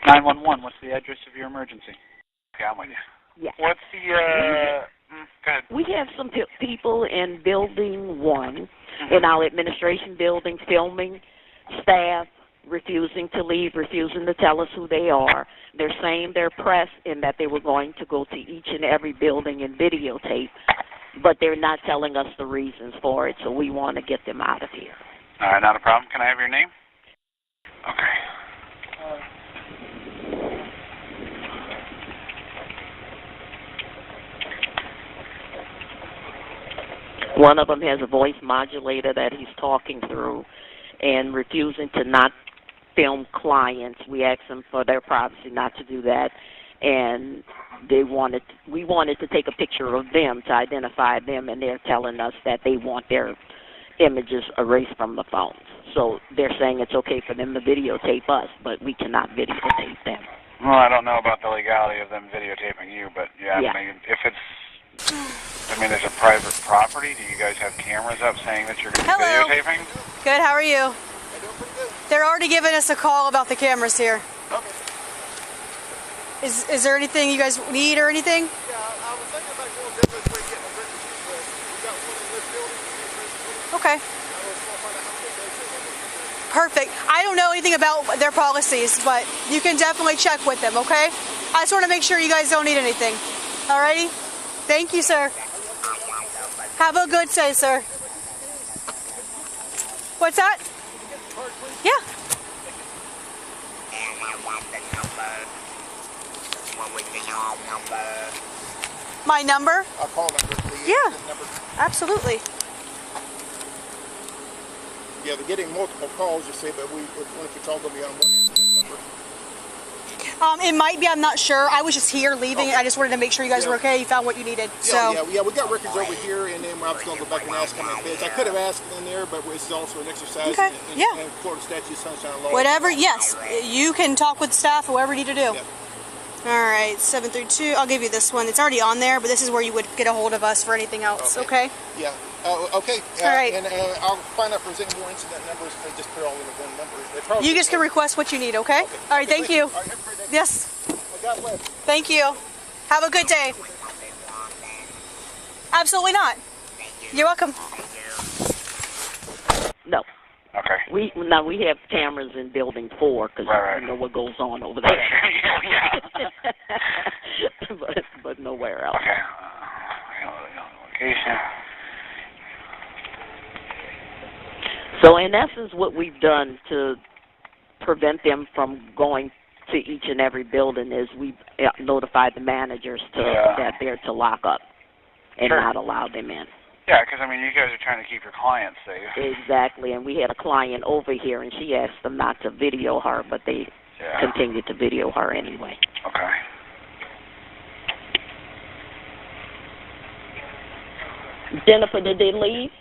911, what's the address of your emergency? Okay, I'm with you. Yeah. What's the, go ahead. We have some people in Building 1, in our administration building, filming, staff refusing to leave, refusing to tell us who they are. They're saying they're pressed and that they were going to go to each and every building and videotape, but they're not telling us the reasons for it, so we want to get them out of here. All right, not a problem. Can I have your name? Okay. One of them has a voice modulator that he's talking through and refusing to not film clients. We asked them for their privacy not to do that, and we wanted to take a picture of them to identify them, and they're telling us that they want their images erased from the phones. So they're saying it's okay for them to videotape us, but we cannot videotape them. Well, I don't know about the legality of them videotaping you, but yeah. I mean, if it's, I mean, it's a private property. Do you guys have cameras up saying that you're going to be videotaping? Good, how are you? They're already giving us a call about the cameras here. Okay. Is there anything you guys need or anything? Yeah, I was thinking about going this way, getting a record, but we got one in this building. Okay. Perfect. I don't know anything about their policies, but you can definitely check with them, okay? I just want to make sure you guys don't need anything. Alrighty? Thank you, sir. Have a good day, sir. What's that? Yeah. My number? I'll call number, please. Yeah. Absolutely. Yeah, they're getting multiple calls, you see, but if it's all going to be on one incident number. It might be, I'm not sure. I was just here leaving. Okay. I just wanted to make sure you guys were okay. You found what you needed. Yeah, yeah, we got records over here, and then I was going to go back and ask how many bids. I could have asked in there, but it's also an exercise in Florida statute, sunshine law. Whatever, yes. You can talk with staff, whoever you need to do. Yeah. All right, 732. I'll give you this one. It's already on there, but this is where you would get a hold of us for anything else, okay? Yeah. Okay. All right. And I'll find out if there's any more incident numbers if they just put all in the one number. You just can request what you need, okay? All right, thank you. All right, have a great day. Yes. God bless. Thank you. Have a good day. Absolutely not. You're welcome. No. Okay. We have cameras in Building 4 because you know what goes on over there. but nowhere else. Okay. Location. So in essence, what we've done to prevent them from going to each and every building is we've notified the managers that they're to lock up and not allow them in. Yeah, because, I mean, you guys are trying to keep your clients safe. Exactly, and we had a client over here, and she asked them not to video her, but they continued to video her anyway. Okay. Jennifer, did they leave?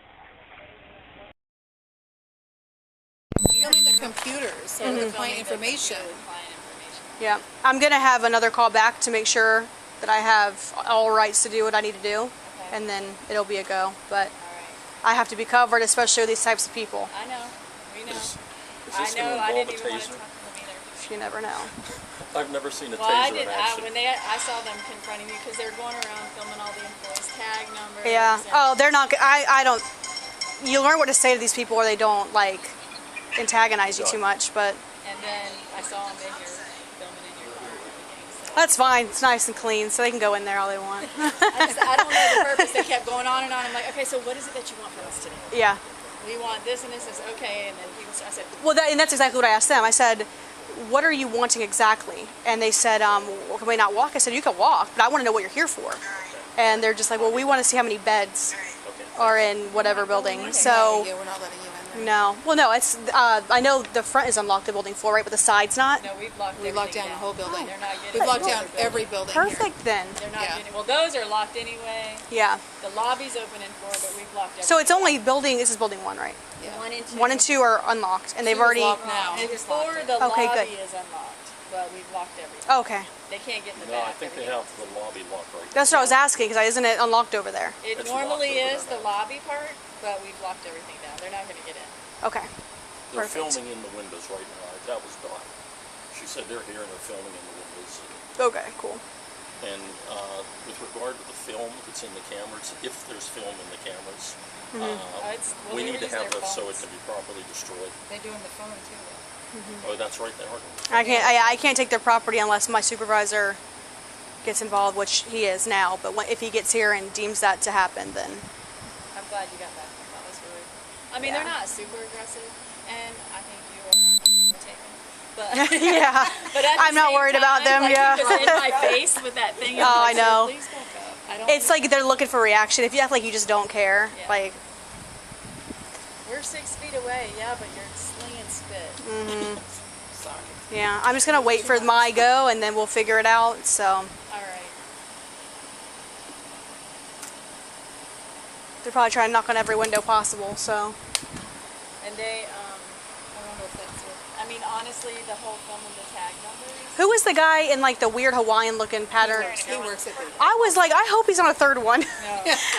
Filming the computers or the client information. Yeah, I'm going to have another call back to make sure that I have all rights to do what I need to do, and then it'll be a go. But I have to be covered, especially with these types of people. I know. We know. I know. I didn't even want to talk to them either. You never know. I've never seen a Well, taser in action. I saw them confronting me because they were going around filming all the employees' tag numbers. Yeah. Oh, they're not. I don't. You learn what to say to these people, or they don't like antagonize you too much. But. And then I saw them in here filming in your car and everything. So. That's fine. It's nice and clean, so they can go in there all they want. I don't know the purpose. They kept going on and on. I'm like, okay, so what is it that you want from us today? Yeah. We want this and this is okay, and then I said. Well, and that's exactly what I asked them. I said, what are you wanting exactly? And they said, well, can we not walk? I said, you can walk, but I want to know what you're here for. And they're just like, well, we want to see how many beds are in whatever building. So, we're not letting you in there. No. Well, no, it's, I know the front is unlocked in Building 4, right, but the side's not? No, we've locked down the whole building. They're not getting. We've locked down every building. Perfect then. They're not getting. Well, those are locked anyway. Yeah. The lobby's open in 4, but we've locked everything. So it's only this is Building 1, right? Yeah. 1 and 2 are unlocked, and they've already. Locked now. And 4, the lobby is unlocked, but we've locked everything. Okay. They can't get in the No, back. I think they have the lobby locked right now. That's what I was asking, because isn't it unlocked over there? It normally is the lobby part, but we've locked everything down. They're not going to get in. Okay. They're Perfect. filming in the windows right now. That was done. She said they're here and they're filming in the windows. Okay, cool. And with regard to the film that's in the cameras, if there's film in the cameras, we need to have this so it can be properly destroyed. They're doing the phone too, though. Oh, that's right, they are. I can't take their property unless my supervisor gets involved, which he is now. But if he gets here and deems that to happen, then I'm glad you got that. That was really. I mean, Yeah. they're not super aggressive, and I think you are taken. But yeah, but at the I'm not same worried about them. like, Yeah. he was in my face with that thing. Oh, I know. Please back up. I don't. It's like they're looking for reaction. If you act like you just don't care, Yeah. like We're 6 feet away. Yeah, but you're slinging spit. Sorry. yeah, I'm just gonna wait for my go and then we'll figure it out. So All right. they're probably trying to knock on every window possible. So And they, I don't know if that's it. I mean, honestly, the whole film and the tag numbers. who was the guy in like the weird Hawaiian looking pattern? He works at the. I was like, I hope he's on a third one. No.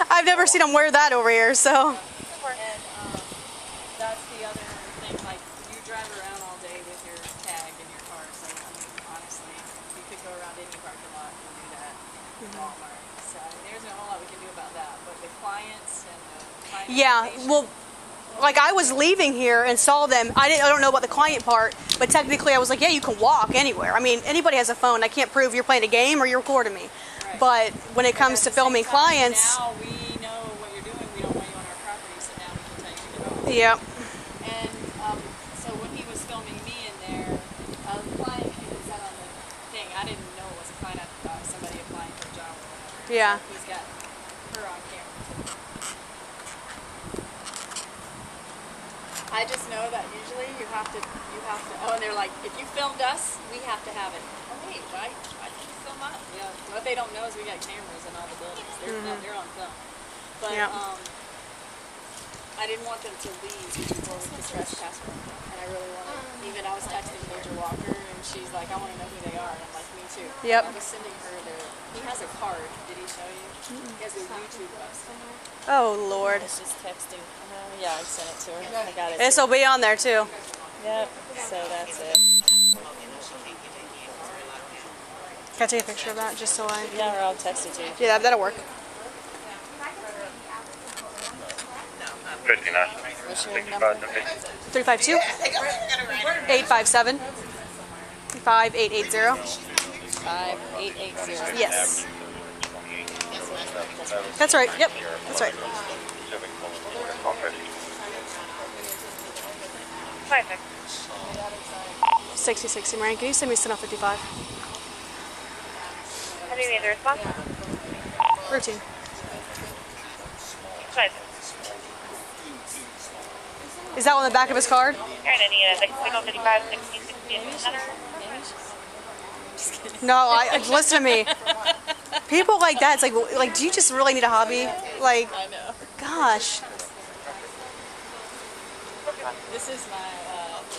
I've never seen him wear that over here. So And that's the other thing. Like, you drive around all day with your tag in your car. So, I mean, honestly, you could go around any parking lot and do that. Walmart. So, I mean, there's a whole lot we can do about that. But the clients and the client yeah, information- well. Like I was leaving here and saw them. I don't know about the client part, but technically I was like, yeah, you can walk anywhere. I mean, anybody has a phone. I can't prove you're playing a game or you're recording me. Right. But when it comes to At the same filming time, clients, now we know what you're doing. We don't want you on our property, so now we can tell you to get off. yeah, And so when he was filming me in there, the client came and said on the thing, I didn't know it was a client. I thought somebody applying for a job or whatever. Yeah. So he's got her on camera too. I just know that usually you have to, oh, and they're like, if you filmed us, we have to have it. Oh, wait, why did you film us? Yeah, what they don't know is we got cameras in all the buildings. They're on film. But, Yeah. I didn't want them to leave before we could trespass them. And I really wanted, even I was texting Major Walker, and she's like, I want to know who they are. And I'm like, me too. Yep. I was sending her he has a card. Did he show you? He has a YouTube website. oh Lord, It's just texting. Yeah, I sent it to her. I got it. this will be on there too. Yep. So that's it. Can I take a picture of that just so I? Yeah, or I'll text it to you. Yeah, that'll work. 59. What's your number? 352 857 5880. 5880. Yes, that's right. Yep, that's right. 6060 Marion, can you send me Sentinel 55? How do you need the response? Routine. Is that on the back of his card? Here, and any signal 55, 16, 16, No, listen to me. People like that, it's like, do you just really need a hobby? Like, I know. gosh. This is my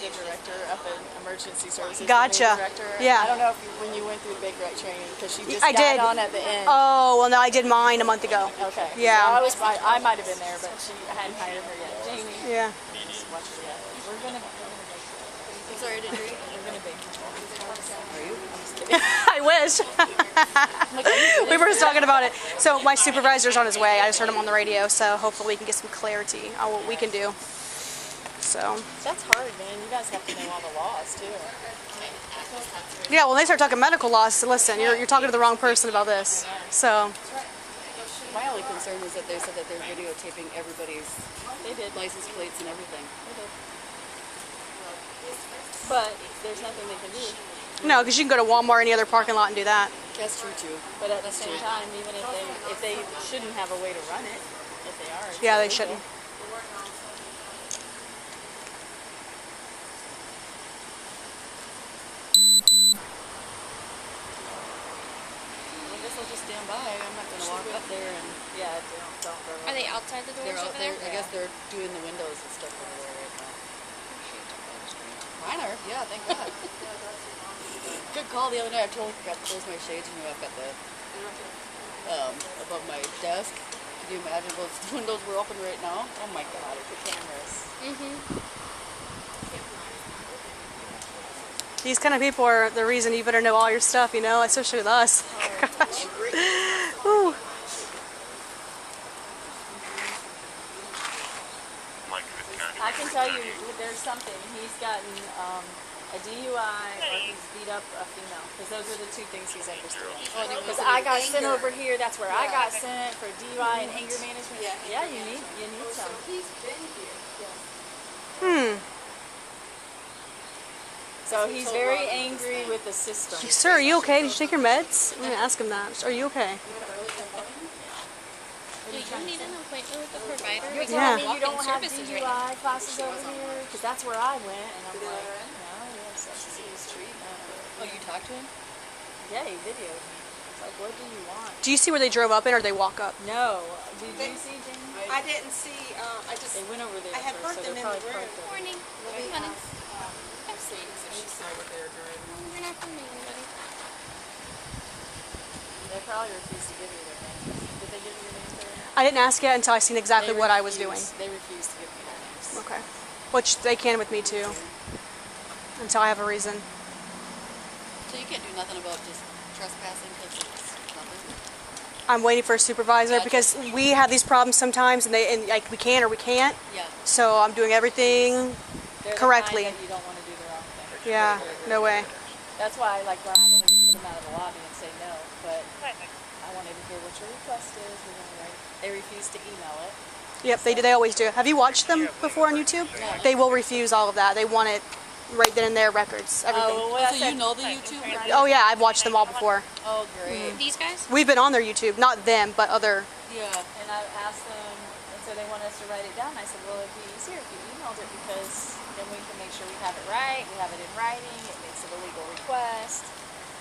the director up in emergency services. Gotcha. The director. Yeah. I don't know if when you went through the Baker Act training because she just I got did. on at the end. Oh, well, no, I did mine a month ago. Okay. Yeah. So I might have been there, but I hadn't hired her yet. Jamie. Yeah. Just watch her yet. We're gonna. I'm sorry, I didn't hear you. We're gonna bake. Are you? I'm just kidding. I wish. We were just talking about it. So my supervisor's on his way. I just heard him on the radio, so hopefully we can get some clarity on what we can do. So. That's hard, man. You guys have to know all the laws too. Yeah, when they start talking medical laws, listen, you're talking to the wrong person about this. So. My only concern was that they said that they're videotaping everybody's license plates and everything. But there's nothing they can do. No, because you can go to Walmart or any other parking lot and do that. That's true too. But at the same time, even if they shouldn't have a way to run it, if they are. Yeah, they shouldn't. I guess I'll just stand by. I'm not going to walk up there and don't go. Are they outside the doors They're out over there. there? I guess they're doing the windows and stuff over there right now. Mine are. Yeah, thank God. Good call the other night. I told her I got to close my shades and I've got the above my desk. Can you imagine those windows were open right now? Oh my God, it's the cameras. Do These kind of people are the reason you better know all your stuff, you know, especially with us. Gosh. Whew. I can tell you there's something. He's gotten a DUI or he's beat up a female. Because those are the two things he's interested in. Because I got sent over here, that's where I got sent for DUI and anger management. Yeah, you need some. He's been here. So he's very angry with the system. Sir, are you okay? Did you take your meds? I'm going to ask him that. Are you okay? Do you need an appointment with the provider? You're telling me you don't have DUI classes over here? Because that's where I went, and I'm like, no, we have substance abuse treatment. Oh, you talked to him? Yeah, he videoed me. It's like, what do you want? Do you see where they drove up in, or they walk up? No. Did you see, Jamie? I didn't see. They went over there I had first, heard so them they're in the probably room. parked over. Morning. Morning. I'm seeing if she saw what they were doing. We're not filming anybody. They probably refused to give you their names. Did they give you your names already? I didn't ask yet until I seen exactly what I was doing. They refused to give me their names. Okay. Which they can with me too. Until I have a reason. So you can't do nothing about just trespassing because it's nothing? I'm waiting for a supervisor because we have these problems sometimes, and like we can or we can't. Yeah. So I'm doing everything They're correctly. The kind that you don't want to do the wrong thing. Yeah, no way. That's why, like, when I wanted to put them out of the lobby and say no, but I wanted to hear what your request is. We're going to write. They refused to email it. Yep, they do. They always do. Have you watched them before on YouTube? They will refuse all of that. They want it right then in their records, everything. Oh, well, So you know the YouTube? Oh yeah, I've watched them all before. Oh, great. These guys? We've been on their YouTube, not them, but other. Yeah. And I asked them, and so they want us to write it down. I said, well, it'd be easier if you emailed it because then we can make sure we have it right. We have it in writing. It makes it a legal request.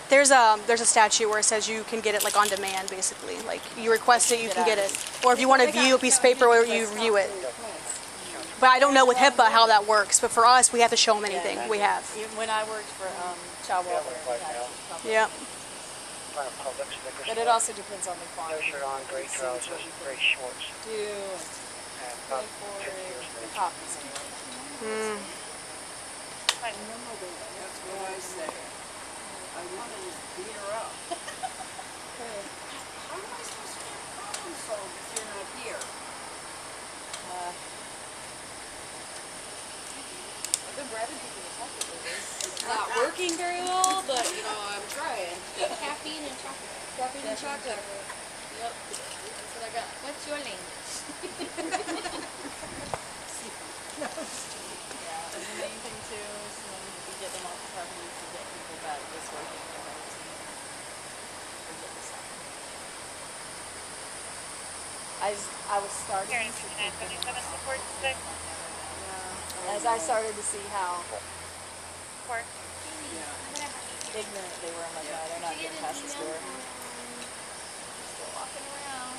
There's a statute where it says you can get it like on demand, basically. Like you request it, you can get it. Or if you want to view a piece of paper, you view it. But I don't know with HIPAA how that works. But for us, we have to show them anything we have. Even when I worked for child welfare, we had public. Yeah. But it also depends on the quantity. No shirt on, gray trousers, gray shorts. Do And pay about for 50 years the old. copies anyway. That's what I say. I want to just beat her up. How am I supposed to get problem solved if you're not here? I've been bribing people to talk to this. It's not working very well, but you know, I'm trying. Caffeine and chocolate. Caffeine and chocolate. Yep. That's what I got. What's your language? Yeah, and the main thing too is when we get them off the property to get people back this working in our team. Or get this out. I was starting to see as I started to see how ignorant they were. I'm like, no, they're not getting past this door. Still walking around.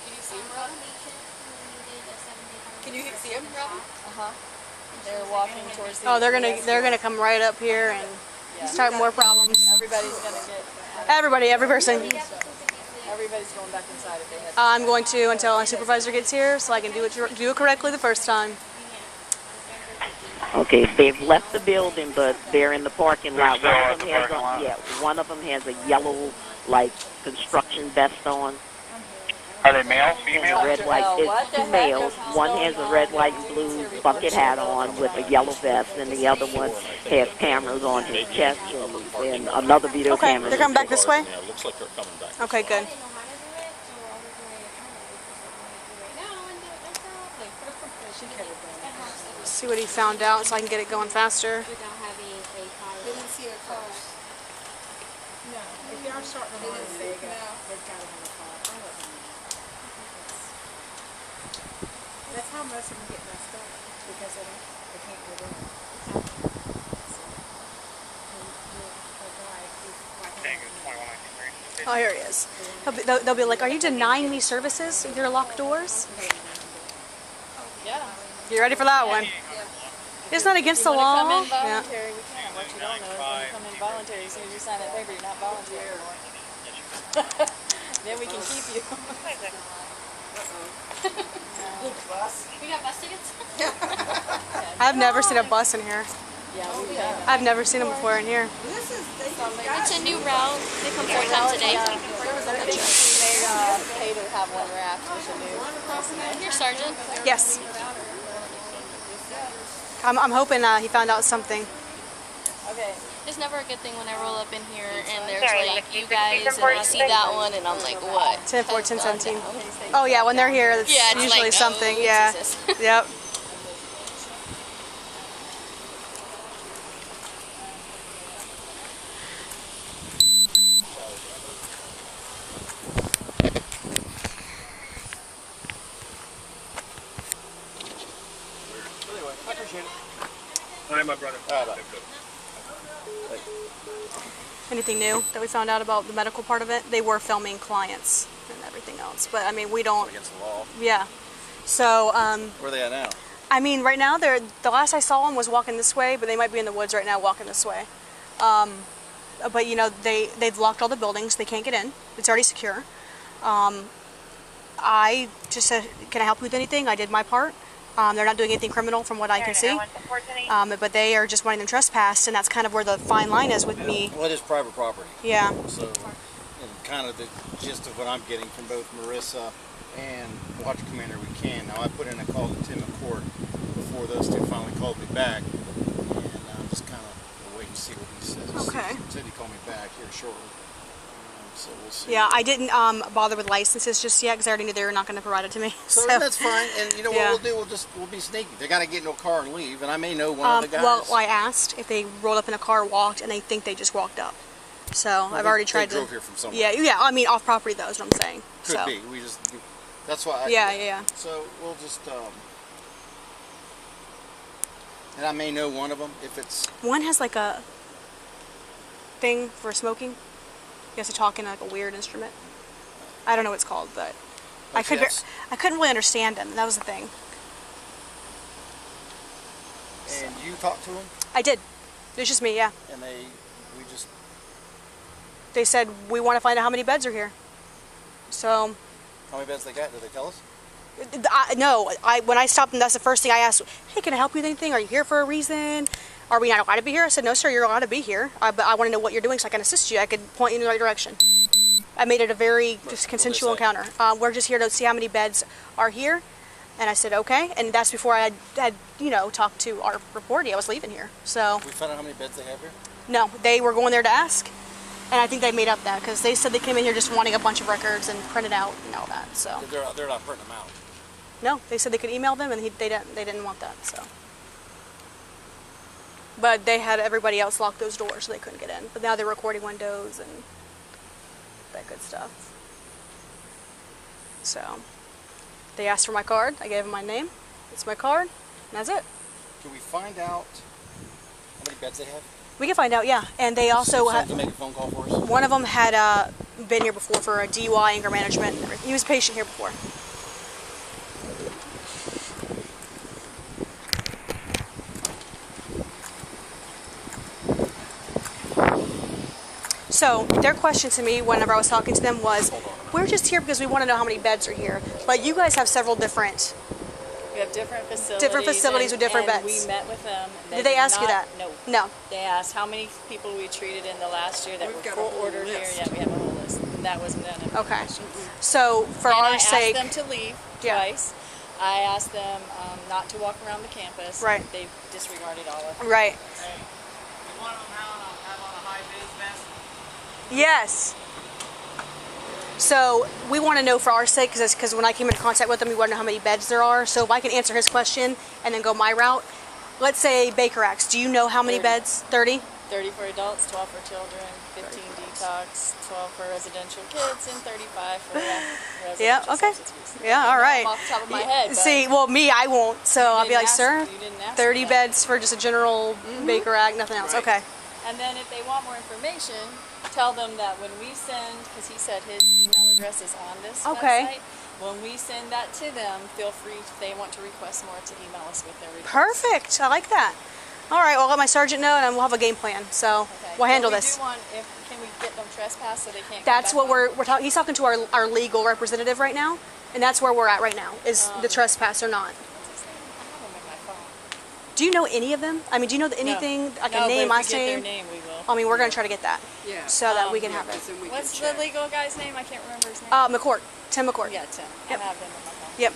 Can you see him, Robin? Can you see him, Robin? They're walking towards the. Oh, they're gonna come right up here and start more problems. Everybody's gonna get. Everybody, every person. Everybody's going back inside if they have. I'm going to until my supervisor gets here, so I can do it correctly the first time. Okay, they've left the building, but they're in the parking lot. They're still at the parking lot? Yeah, one of them has a yellow, like, construction vest on. Are they male, female? Red, white, it's two males. One has a red, white, and blue bucket hat on with a yellow vest, and the other one has cameras on his chest and another video Okay, camera. they're coming back this way? Yeah, it looks like they're coming back. Okay, good. See what he found out so I can get it going faster. They didn't see a car. No. If they are starting to run, they've got to have a car. That's how most of them get messed up, because they can't get in. Oh, here he is. They'll be like, are you denying me services with your locked doors? Yeah. You ready for that one? It's not against the Come law. in Yeah. voluntary, we can. What you don't know is when you come in voluntary, as soon as you sign that paper, you're not voluntary anymore. Then we can keep you. We got bus tickets? I've never seen a bus in here. Yeah, we have. I've never seen them before in here. It's a new route. They come 4 times a day. I think we may pay to have one wrapped with a new. Here, Sergeant. Yes. I'm hoping he found out something. Okay. It's never a good thing when I roll up in here and there's like you guys and I see that one and I'm like, what? 10, 14, 17. Oh yeah, when they're here, it's usually like, something. Oh, yeah. Jesus. Yep. Anyway, I appreciate it. Hi, my brother. Anything new that we found out about the medical part of it? They were filming clients and everything else, but I mean, we don't. Against the law. Yeah. So. Where are they at now? I mean, right now they're. The last I saw them was walking this way, but they might be in the woods right now, walking this way. But you know, they've locked all the buildings. They can't get in. It's already secure. I just said, "Can I help you with anything?" I did my part. They're not doing anything criminal from what I can see. But they are just wanting them trespassed, and that's kind of where the fine line is with me. Well, it is private property. Yeah. So, and kind of the gist of what I'm getting from both Marissa and Watch Commander we Now, I put in a call to Tim McCourt before those two finally called me back, and I'm just kind of wait and see what he says. Okay. He said he'd call me back here shortly. So we'll see. Yeah, I didn't bother with licenses just yet because I already knew they were not going to provide it to me. So that's fine, and you know what we'll do? We'll be sneaky. They got to get in a car and leave, and I may know one of the guys. Well, I asked if they rolled up in a car, walked, and they think they just walked up. So I've already tried to. They drove here from somewhere. Yeah. I mean, off property though is what I'm saying. Could be. We just. That's why. Yeah. So we'll just. And I may know one of them if it's. One has like a thing for smoking. You have to talk in like a weird instrument. I don't know what it's called, but I couldn't really understand them. That was the thing. And you talked to them? I did. It's just me, yeah. And they said we want to find out how many beds are here. So. How many beds they got? Did they tell us? No. When I stopped them, that's the first thing I asked. Hey, can I help you with anything? Are you here for a reason? Are we not allowed to be here? I said, no, sir, you're allowed to be here. But I want to know what you're doing so I can assist you. I could point you in the right direction. I made it a very just consensual encounter. We're just here to see how many beds are here. And I said, okay. And that's before I had talked to our reporter. I was leaving here. So. We found out how many beds they have here? No, they were going there to ask. And I think they made up that because they said they came in here just wanting a bunch of records and printed out and all that. So. They're not printing them out. No, they said they could email them, and they didn't want that. So. But they had everybody else lock those doors so they couldn't get in. But now they're recording windows and that good stuff. So they asked for my card. I gave them my name. It's my card. And that's it. Can we find out how many beds they have? We can find out, yeah. And they also had to make a phone call for us. One of them had been here before for a DUI, anger management. He was a patient here before. So their question to me whenever I was talking to them was, we're just here because we want to know how many beds are here. But you guys have several different... We have different facilities. Different facilities with different beds. We met with them. Did they ask you that? No. No. They asked how many people we treated in the last year that were full ordered here. Yeah, we have a whole list. That was none of the questions. So for our sake... I asked them to leave twice. I asked them not to walk around the campus. Right. They disregarded all of it. Right. Hey, you want them have on a high-vis vest? Yes. So we want to know for our sake, because when I came into contact with them, we want to know how many beds there are. So if I can answer his question and then go my route, let's say Baker Acts. Do you know how many beds? 30? 30 for adults, 12 for children, 15 detox, 12 for residential kids, and 35 for residential. Yeah, okay. Yeah, all right. Off the top of my head. See, well, me, I won't. So I'll be like, sir, you didn't ask 30 beds for just a general Baker Act, nothing else. Okay. And then if they want more information, tell them that when we send, because he said his email address is on this website, when we send that to them, feel free, if they want to request more, to email us with their request. Perfect. I like that. All right, well, I'll let my sergeant know, and we'll have a game plan. So we'll handle this. Can we get them trespassed so they can't? That's what we're talking. He's talking to our legal representative right now, and that's where we're at right now. Is the trespass or not? Do you know any of them? I mean, do you know anything, like a name, last name? Their name, we will. I mean, we're going to try to get that. Yeah. So that we can have it. What's the legal guy's name? I can't remember his name. McCourt. Tim McCourt. Yeah, Tim. Yep. I have them in my phone. Yep.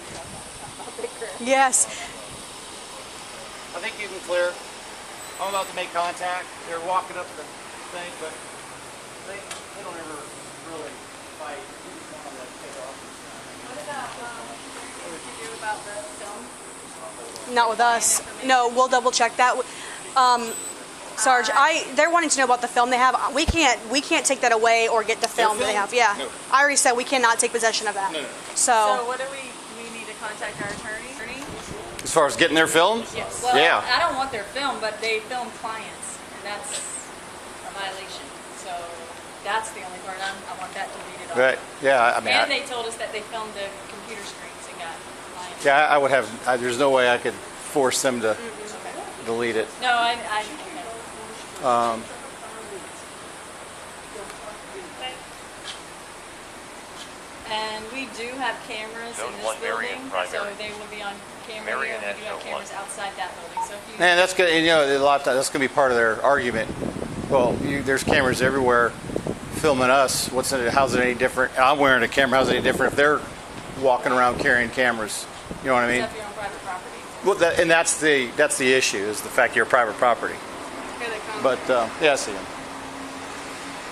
Yes. I think you can clear. I'm about to make contact. They're walking up the thing, but they don't ever really fight. What about, what would you do about the film? Not with us. No, we'll double check that. Sarge, they're wanting to know about the film they have. We can't take that away or get the film they have. Yeah. No. I already said we cannot take possession of that. No. So what do we need to contact our attorney? As far as getting their film? Yes. Well, Yeah. I don't want their film, but they film clients, and that's a violation. So that's the only part I want that deleted off. Right. Yeah. I mean. And they told us that they filmed the computer screens and got clients. Yeah, I would have. There's no way I could force them to delete it. No, I And we do have cameras in this building, so they will be on camera here. We do have cameras outside that building. So if you And that's good. You know, a lot of times that's going to be part of their argument. Well, there's cameras everywhere filming us. How's it any different? I'm wearing a camera. How's it any different if they're walking around carrying cameras? You know what I mean? Except you're on private property. Well, and that's the issue, is the fact you're private property. here they come. But yeah, I see him.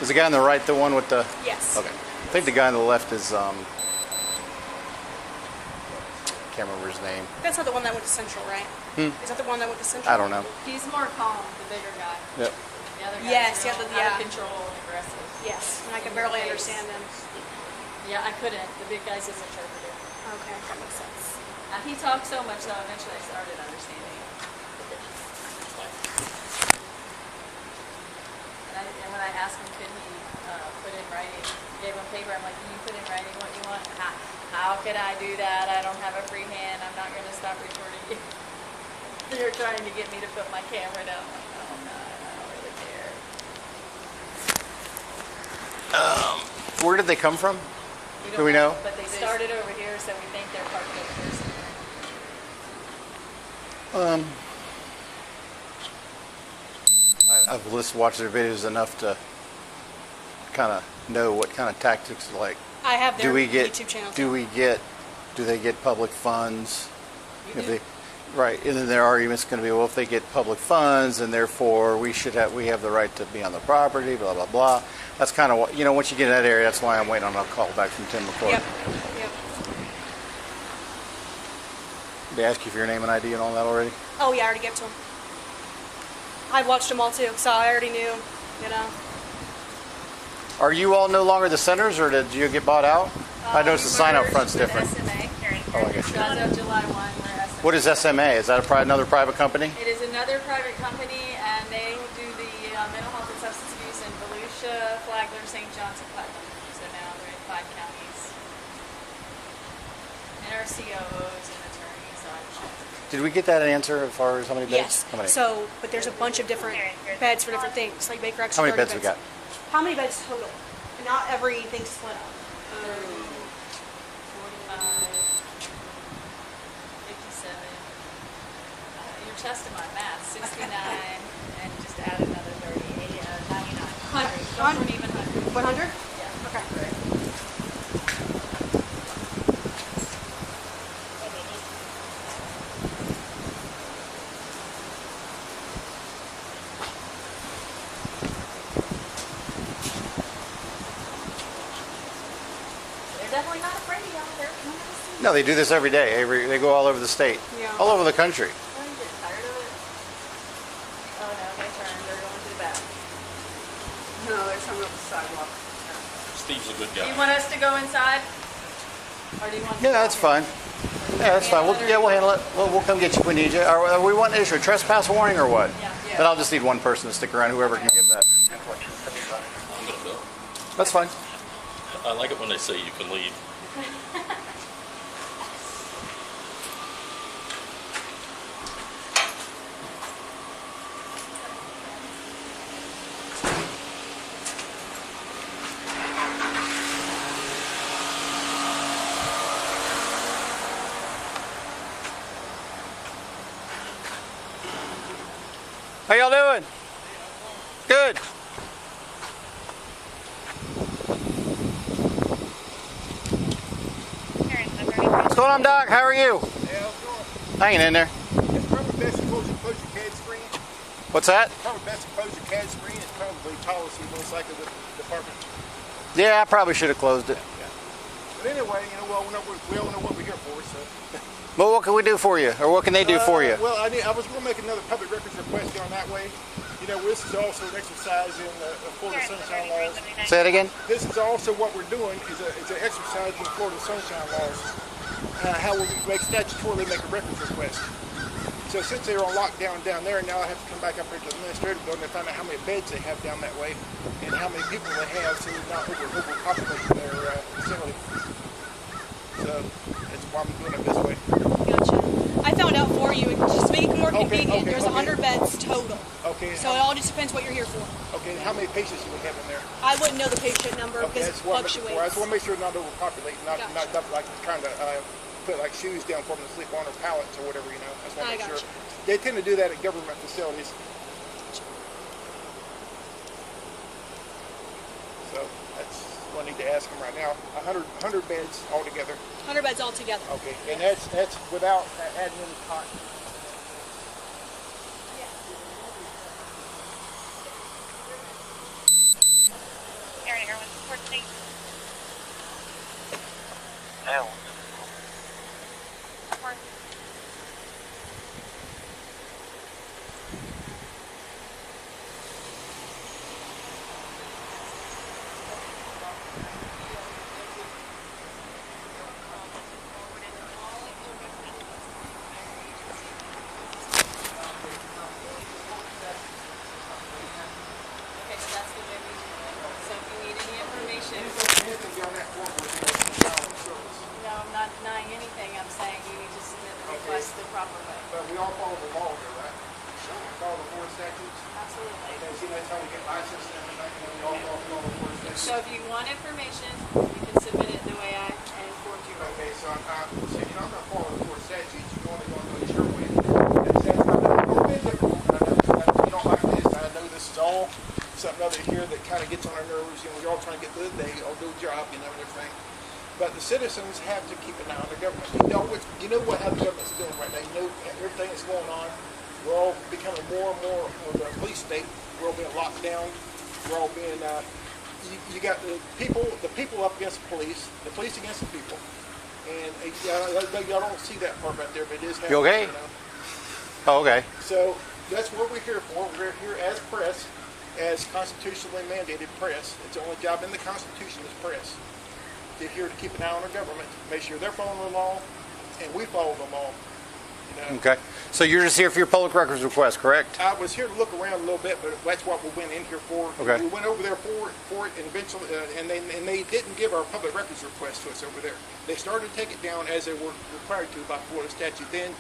Is the guy on the right the one with the? Yes. Okay. I think the guy on the left is can't remember his name. That's not the one that went to Central, right? Is that the one that went to Central? I don't know. He's more calm, the bigger guy. Yep. The other guy Yes, is yeah, real out of control and aggressive. Yes, and I can barely understand them. Yeah, I couldn't. The big guy's his interpreter. Okay, that makes sense. He talked so much, though, eventually I started understanding. And when I asked him, could he put in writing, gave him paper, I'm like, can you put in writing what you want? How could I do that? I don't have a free hand. I'm not going to stop recording you. You're trying to get me to put my camera down. I'm like, oh, no, I don't really care. Where did they come from? Do we know? But they started over here, so we think they're part of the person. I've watched their videos enough to kind of know what kind of tactics like. I have their YouTube channel. Do they get public funds? You do. Right, and then their argument's going to be, well, if they get public funds, and therefore we have the right to be on the property, blah blah blah. That's kind of what, once you get in that area, that's why I'm waiting on a call back from Tim McCourt. Yep. They ask you for your name and ID and all that already? Oh yeah, I already gave it to him. I watched them all too, so I already knew, Are you all no longer the centers, or did you get bought out? I noticed the sign up front's different. SMA. Oh, I get you. As of July 1, we're SMA. What is SMA? Is that another private company? It is another private company, and they do the mental health and substance abuse in Volusia, Flagler, St. John's, and Putnam. So now they're in 5 counties. And our COOs and attorneys are. Did we get that answer as far as how many beds? Yes. How many? So, but there's a bunch of different beds for different things. Like Baker How many beds we got? How many beds total? Not everything's split up. 45, 57. You're testing my math. 69, and just add another 30. 99. 100. Don't even 100. 100? Yeah. Okay. Definitely not afraid of y'all. They're coming to see. No, they do this every day. They go all over the state, all over the country. Don't you get tired of it? Oh no, they turned. They're going to the back. No, there's some up the sidewalk. Steve's a good Do guy. you want us to go inside? Or do you want? Yeah, that's fine. Yeah, that's fine. We'll handle it. We'll come get you if we need you. Are we wanting to issue a trespass warning or what? Yeah. Then I'll just need one person to stick around, whoever can give that. I'm gonna go. That's fine. I like it when they say you can leave. How y'all doing? Good. What's going on, Doc? How are you? Yeah, how's it going? Hanging in there. It's probably best to close your CAD screen. What's that? It's probably best to close your CAD screen. It's probably policy most likely with the department. Yeah, I probably should have closed it. Yeah. But anyway, you know, well, we all know what we're here for, so. Well, what can we do for you? Or what can they do for you? Well, I was going to make another public records request going that way. You know, this is also an exercise in Florida Sunshine Laws. Say that again? This is also what we're doing is an exercise in Florida Sunshine Laws. How we make statutorily make a records request. So since they were on lockdown down there, now I have to come back up here to the administrative building to find out how many beds they have down that way and how many people they have so they're not overpopulating their facility. So that's why I'm doing it this way. Gotcha. I found out for you, just to make it more convenient, there's 100 beds total. Okay. So it all just depends what you're here for. Okay, how many patients do we have in there? I wouldn't know the patient number because it fluctuates. I just want to make sure it's not overpopulating, not like trying to put like shoes down for them to sleep on or pallets or whatever, you know. I just want to make sure. They tend to do that at government facilities. So that's what I need to ask them right now. 100 beds altogether. 100 beds altogether. Okay, and that's without adding any cot. Oh. Not denying anything, I'm saying you need to submit the request the proper way. But we all follow the law here, right? Sure. Follow the Florida statutes? Absolutely. Okay, see, that's how we get licensed and everything, and we all follow the Florida statutes. So if you want information, you can submit it the way I informed you. Okay, so I'm not going to follow the Florida statutes, you're only going to do it your way. That's a little bit difficult, but I know you don't like this, I know this is all something other here that kind of gets on our nerves, you know, we're all trying to get through the day, all do a job, you know, and everything. But the citizens have to keep an eye on the government. You know how the government's doing right now. You know everything that's going on. We're all becoming more and more of a police state. We're all being locked down. We're all being. You got the people up against the police against the people. And y'all don't see that part right there, but it is happening. You okay? You know? Oh, okay. So that's what we're here for. We're here as press, as constitutionally mandated press. It's the only job in the Constitution is press. They're here to keep an eye on our government, make sure they're following the law, and we follow the law. You know? Okay. So you're just here for your public records request, correct? I was here to look around a little bit, but that's what we went in here for. Okay. We went over there for it, and eventually, and they didn't give our public records request to us over there. They started to take it down as they were required to by Florida statute. Then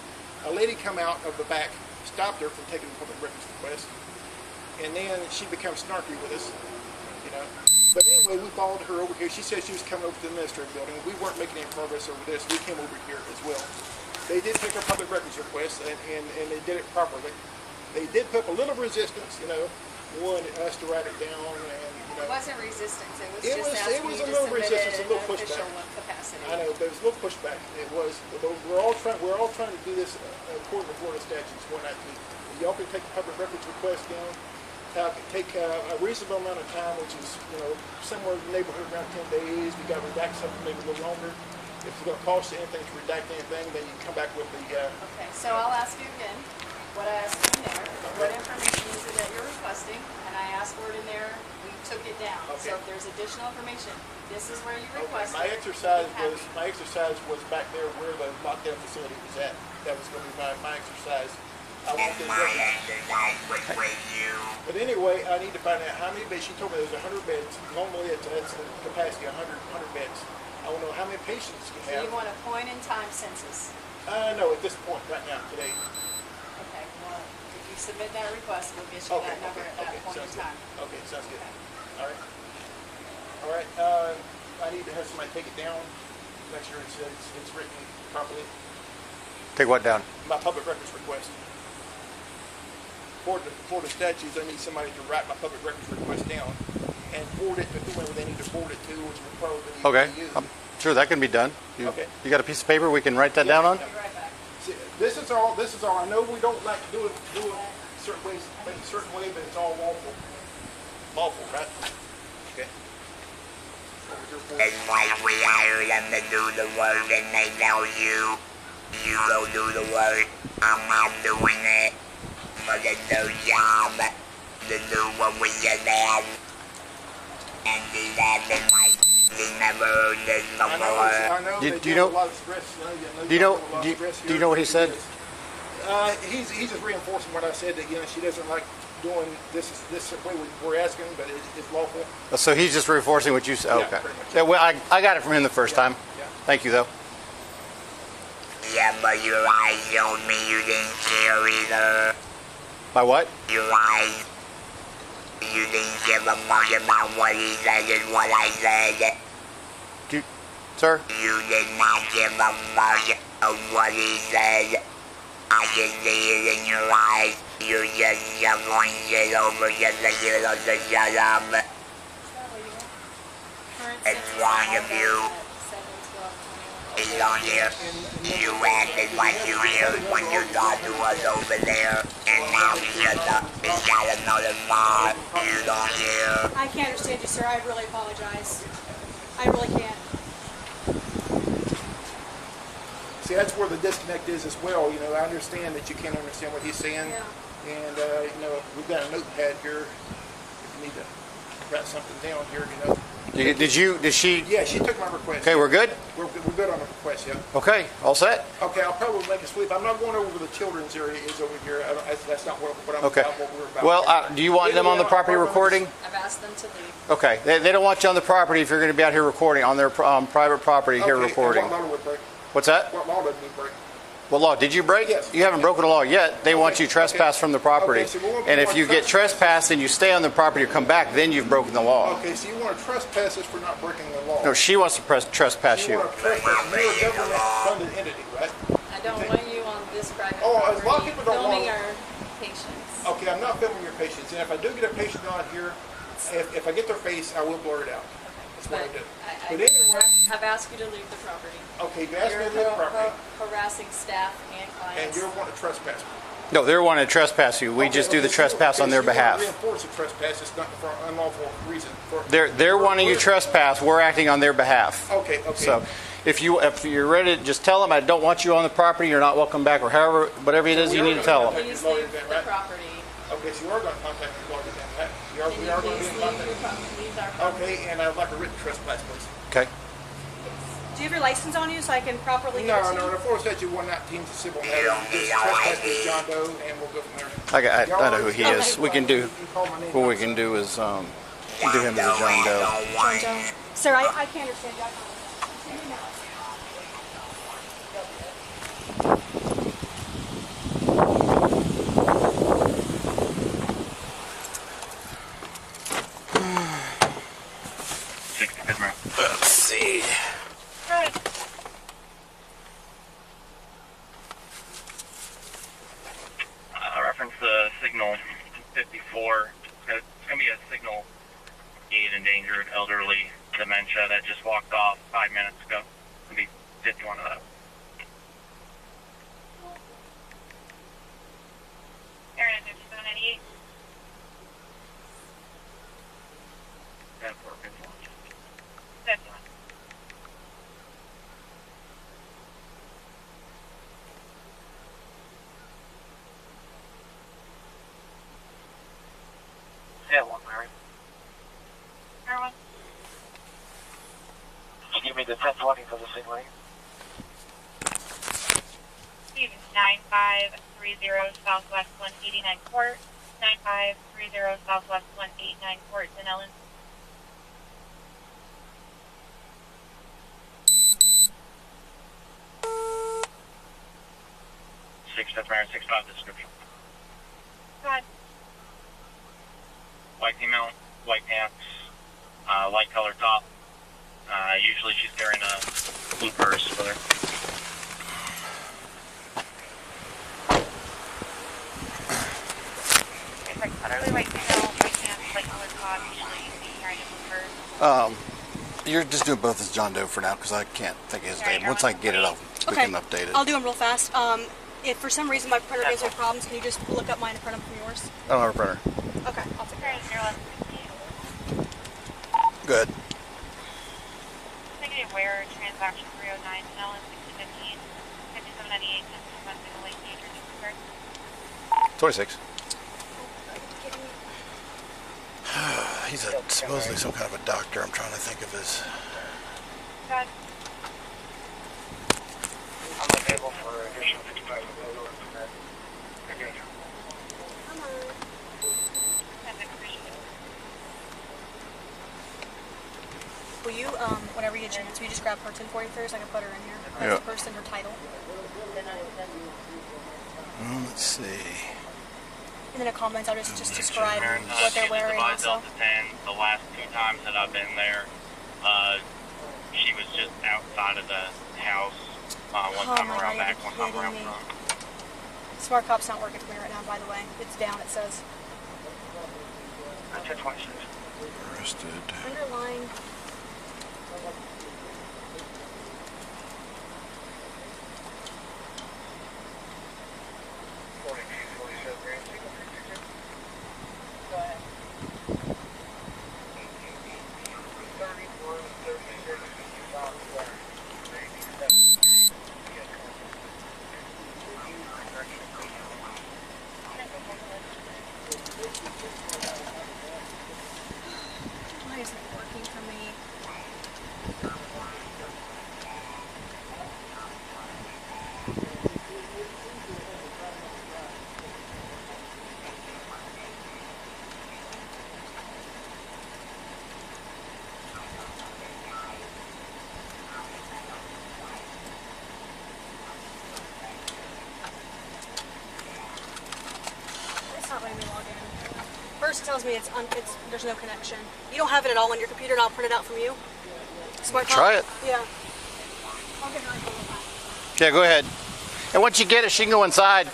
a lady come out of the back, stopped her from taking the public records request, and then she becomes snarky with us, you know. But anyway, we followed her over here. She said she was coming over to the administrative building. We weren't making any progress over this. We came over here as well. They did take our public records request, and they did it properly. They did put up a little resistance, you know, wanted us to write it down, and you know. It wasn't resistance. It was It just was asking a you to little submit resistance, it a little in an pushback. official capacity. I know, there was a little pushback. It was. We're all trying to do this according to Florida statutes 119. Y'all can take the public records request down. Take a reasonable amount of time, which is, you know, somewhere in the neighborhood around 10 days. We got to redact something maybe a little longer. If it's going to cost you anything to redact anything, then you can come back with the. Okay, so I'll ask you again what I asked you in there. What information is it that you're requesting? And I asked for it in there. We took it down. Okay. So if there's additional information, this is where you request My it. exercise was back there where the lockdown facility was at. That was going to be my exercise. I want this But anyway, I need to find out how many beds. She told me there's 100 beds. Normally, that's the capacity, 100 beds. I want to know how many patients you So have. you want a point in time census? No, at this point, right now, today. Okay, well, if you submit that request, we'll get you that number at that point in time. Okay, sounds good. All right. All right. I need to have somebody take it down, make sure it's written properly. Take what down? My public records request. for the statutes, they need somebody to write my public records request down and forward it to whoever they need to forward it to, which will probably be Okay. you. Sure, that can be done. Okay. You got a piece of paper we can write that down on? See, this is all. I know we don't like to do it certain ways, make it a certain way, but it's all lawful. Lawful, right? Okay. And why we hire them to do the work and they tell you go do the work. I'm not doing it. But it's their job to do what we just had. And do that in my never heard this before. Do you know what he said? He's just reinforcing what I said, that she doesn't like doing this way we're asking, but it's lawful. So he's just reinforcing what you said. Yeah, Okay. pretty much. Yeah, well, I got it from him the first time. Yeah. Thank you, though. Yeah, but your eyes showed me you didn't care either. My what? Your eyes. You didn't give a fuck about what he said is what I said. Sir? You did not give a fuck of what he said. I can see it in your eyes. You're just shuffling shit over just to get us to shut up. It's wrong of you. He's on here. You acted like you heard when you talked to us over there. And now he got another bar. You don't hear. I can't understand you, sir. I really apologize. I really can't. See, that's where the disconnect is as well. I understand that you can't understand what he's saying. Yeah. And, we've got a notepad here. If you need to write something down here, Did she? Yeah, she took my request. Okay, we're good? We're good on the request, yeah. Okay, all set? Okay, I'll probably make a sweep. I'm not going over the children's area is over here. That's not what I'm Okay. about, what we're about. Well, do you want them on the property recording? I've asked them to leave. Okay, they don't want you on the property if you're going to be out here recording, on their private property here recording. What law would break? What's that? What law doesn't we break? What law? Did you break? Yes. You haven't broken the law yet. They want you trespass from the property. Okay, so we won't And if want you get trespass. trespassed and you stay on the property or come back, then you've broken the law. Okay, so you want to trespass us for not breaking the law? No, she wants to trespass You you. want to trespass. You're a government-funded entity, right? I don't want you on this private Oh, a lot of property people don't filming want- our patients. Okay, I'm not filming your patients, and if I do get a patient on here, if I get their face, I will blur it out. That's what I do. But anyway, I've asked you to leave the property. okay, you asked me You're to leave the property, harassing staff and and clients. you're wanting to trespass me. No, they're wanting to trespass you. We Okay, just do the so trespass on their so you behalf. want to reinforce the trespass, it's not for an unlawful reason. They're wanting you to trespass. We're acting on their behalf. Okay. So if you're ready, just tell them I don't want you on the property. You're not welcome back, or however, whatever it is you need to tell them. Please leave the property. Okay, so you are going to contact the lawyer then, right? Can We you are going to please be in leave contact. your property? Leave our property. Okay, and I'd like a written trespass, please. Okay. Do you have your license on you so I can properly give it to you? No, the Florida Statute 119 is a civil matter. Just trespass with John Doe, and we'll go from there. I know who he is. We can do. What we can do is do him as a John Doe. John Doe. Sir, I can't understand you. I apologize. Let's see. Reference the signal 54. It's going to be a signal 8 endangered elderly dementia that just walked off 5 minutes ago. It'll be 51 of that. Marion, 5798. That's for good one. That's one. Yeah, one, Marion. Everyone. Can you give me the 1020 for the signal? Steve, 9530 Southwest 189 Court. 9530 Southwest 189 Court in Ellen. That's Marion, 6-5 description. Go ahead. White female, white pants, light color top. Usually she's carrying a blue purse with her. Utterly right now, right hand, like Melissa Cobb, usually trying to move her. You're just doing both as John Doe for now because I can't think of his name. Once I get it, we can update it. I'll do them real fast. If for some reason my printer gives me problems, can you just look up mine and print them from yours? I don't have a printer. Okay, I'll take care of it. Good. Negative where transaction 309 Ellen 1615 5798 dispensing a late danger disregard. 26. He's supposedly some kind of a doctor. I'm trying to think of his. God. I'm available for additional 55 minutes. Will you, whenever you get a chance, will you just grab her 1043 so I can put her in here? Yeah. First in her title. Let's see. And then a comment, I'll just describe what they're wearing also. Delta 10, the last 2 times that I've been there, she was just outside of the house. One time around back, one time around front. Smart Cop's not working for me right now, by the way. It's down, it says. 1026. Arrested. Underline. Why isn't it working for me? It's not letting me log in. First it tells me there's no connection. You don't have it at all on your computer, and I'll print it out from you. Smart Try it. Yeah. I'll get it. Yeah, go ahead. And once you get it, she can go inside.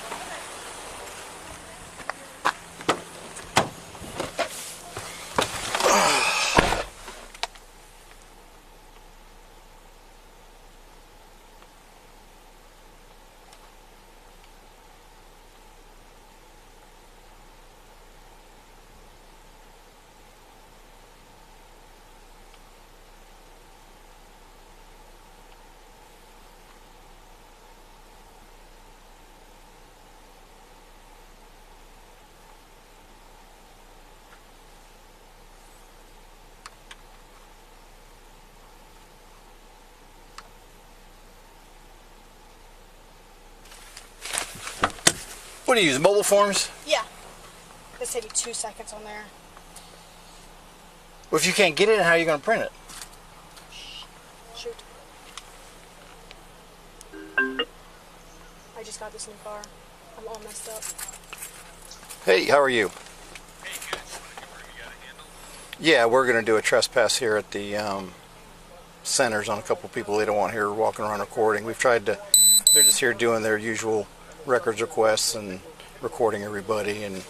What do you use, mobile forms? Yeah. This take me 2 seconds on there. Well, if you can't get it, how are you going to print it? Shoot. I just got this new car. I'm all messed up. Hey, how are you? Yeah, we're going to do a trespass here at the centers on a couple people they don't want here walking around recording. We've tried to, they're just here doing their usual records requests and recording everybody, and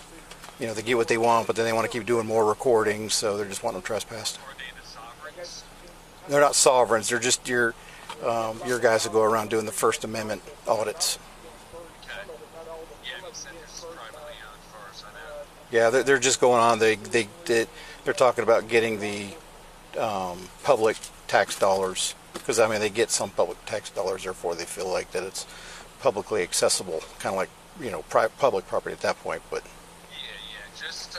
you know, they get what they want, but then they want to keep doing more recordings, so they're just wanting them trespassed. They're not sovereigns, they're just your guys that go around doing the First Amendment audits. Yeah, they're just going on. They're talking about getting the public tax dollars, because I mean they get some public tax dollars, therefore they feel like that it's publicly accessible, kind of like, you know, public property at that point. But yeah, just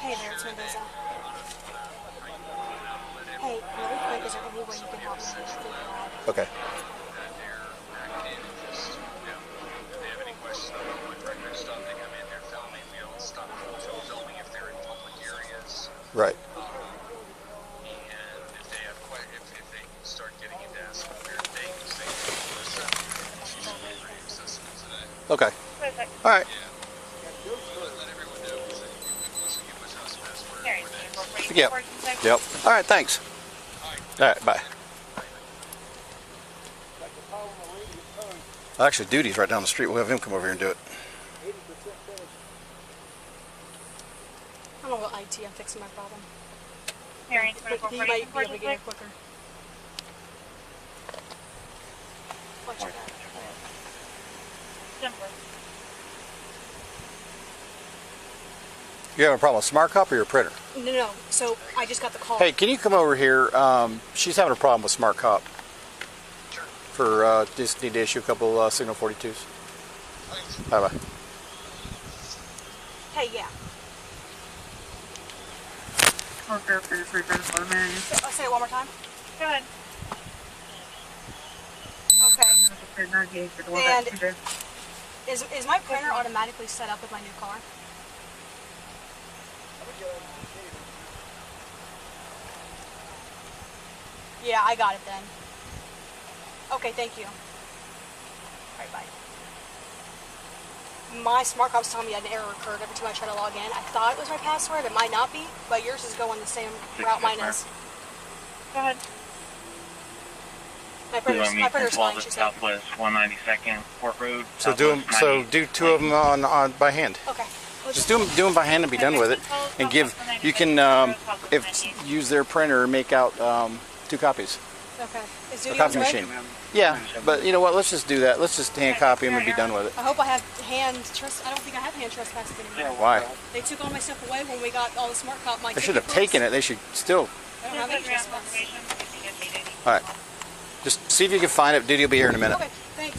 hey there, it's Mendoza. Hey, really quick, is there any way you can help me figure out? okay. Right. Okay. All right. Yep. Yep. All right. Thanks. All right. Bye. Actually, Duty's right down the street. We'll have him come over here and do it. EMT. I'm fixing my problem. Marion, But he might be able to get here quicker. Watch that. You having a problem with Smart Cop or your printer? No. So I just got the call. Hey, can you come over here? She's having a problem with Smart Cop. For just need to issue a couple Signal 42s. Bye bye. Hey, yeah. Say it one more time. Go ahead. Okay. And is my printer automatically set up with my new car? Yeah, I got it then. Okay, thank you. Alright, bye. My Smart Cop's telling me an error occurred every time I try to log in. I thought it was my password. It might not be, but yours is going the same route mine is. Go ahead. My printer's fine, she said. Southwest 192nd Port Road. So do 2 of them on by hand. Okay. Just do them by hand and be done with it. And you can use their printer and make out 2 copies. Okay. Is A Duty copy ready? machine. Yeah, but you know what? Let's just do that. Let's just hand copy them and be done with it. I hope I have I don't think I have hand trespass anymore. Why? They took all my stuff away when we got all the Smart Cop. They should have taken it. They should still. I don't have any trespass. All right. Just see if you can find it. Duty will be here in a minute. Okay, thanks.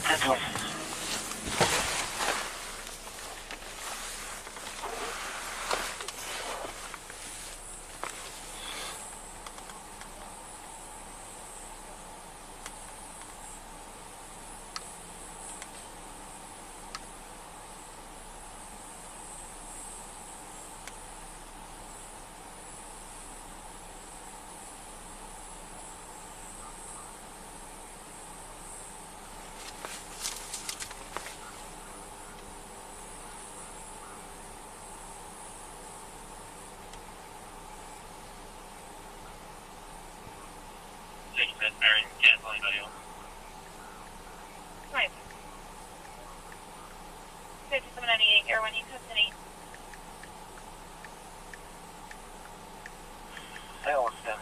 Marion, cancel anybody else. Right. 5798, Air 1, you custody. Sales 7.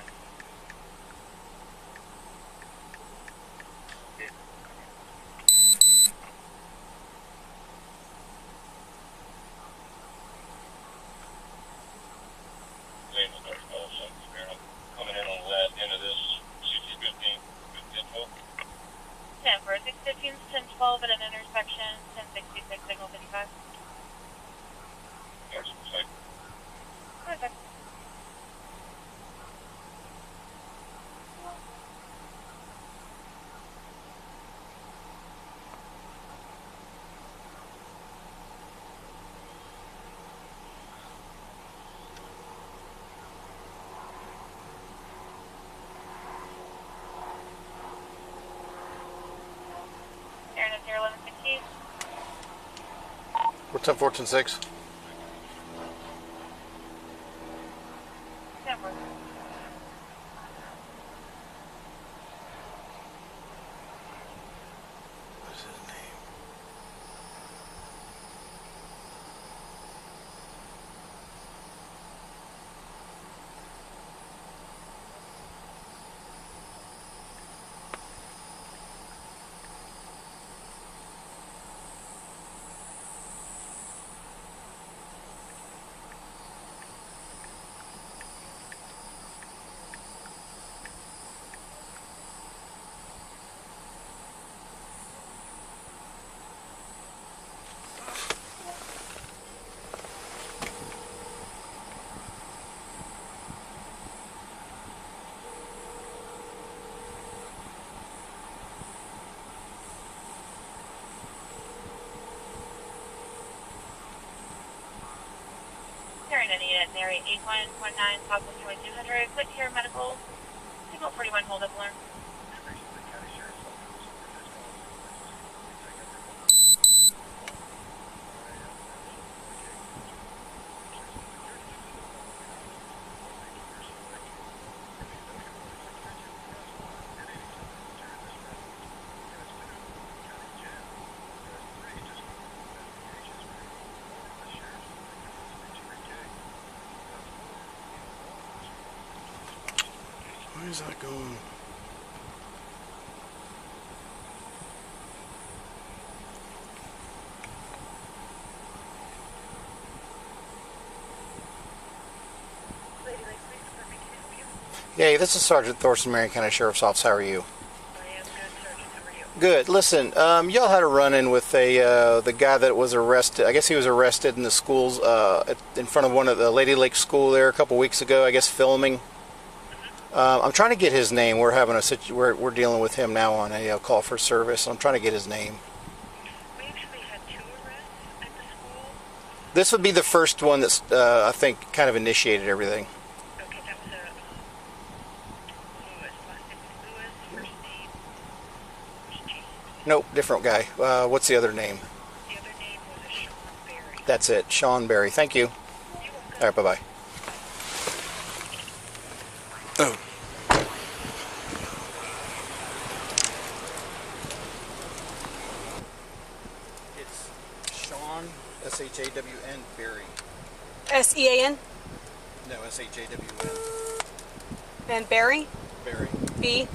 Coming in on the end of this. 10 for 615, 1012 at an intersection, 1066, signal 55. Perfect. Aaron is 01160. What's up, 14-6? Denver. What's his name? Aaron and Anita, Mary 8119, Southwest 2200, click here, medical, signal 41, hold up alarm. Where's that going? Yeah, this is Sergeant Thorson, Marion County Sheriff's Office. How are you? Good. Listen, y'all had a run-in with the guy that was arrested. I guess he was arrested in the schools in front of one of the Lady Lake School there a couple weeks ago. I guess filming. I'm trying to get his name. We're having we're dealing with him now on a call for service. I'm trying to get his name. We actually had 2 arrests at the school. This would be the first one that's I think kind of initiated everything. Okay, that was Lewis. Last name was Lewis. First name was James. Nope, different guy. What's the other name? The other name was Sean Berry. That's it, Sean Berry. Thank you. All right, bye-bye. Oh. It's Sean, S-H-A-W-N, Berry. S-E-A-N? No, S-H-A-W-N. And Barry? Berry. B?